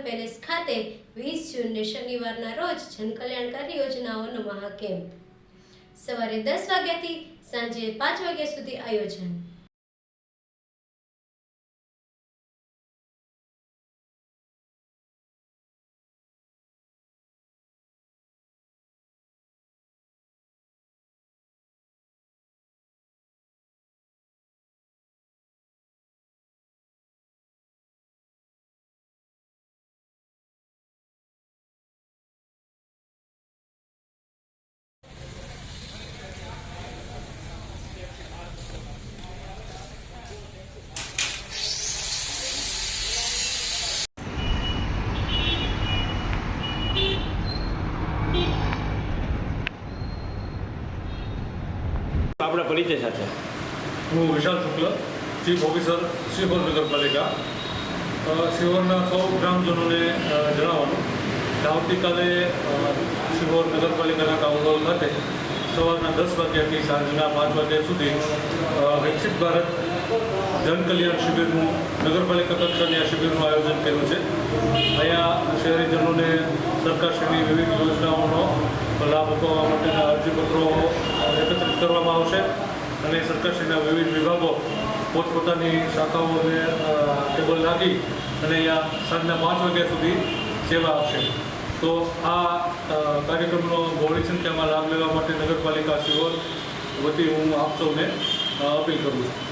Palace ખાતે 20 જૂનને શનિવારના રોજ જનકલ્યાણકારી યોજનાઓનો મહાકેમ્પ સવારે 10 વાગ્યાથી સાંજે 5 વાગ્યા સુધી આયોજન। આપણા પરિચય સાથે હું વિશાલ શુક્લ, ચીફ ઓફિસર શિહોર નગરપાલિકા। શિહોરના સૌ ગ્રામજનોને જણાવવાનું કે આવતીકાલે શિહોર નગરપાલિકાના ટાઉન હોલ ખાતે સવારના 10 વાગ્યાથી સાંજના 5 વાગ્યા સુધી વિકસિત ભારત જનકલ્યાણ શિબિરનું નગરપાલિકા કક્ષાની આ શિબિરનું આયોજન કર્યું છે। અહીંયા શહેરીજનોને સરકારશ્રીની વિવિધ યોજનાઓનો લાભ અપાવવા માટેના અરજીપત્રો એકત્રિત કરવામાં આવશે અને સરકારશ્રીના વિવિધ વિભાગો પોતપોતાની શાખાઓને ટેબલ નાખી અને અહીંયા સાંજના 5 વાગ્યા સુધી સેવા આપશે। તો આ કાર્યક્રમનો બહોળી સંખ્યામાં લાભ લેવા માટે નગરપાલિકા શિહોર વતી હું આપ સૌને અપીલ કરું છું।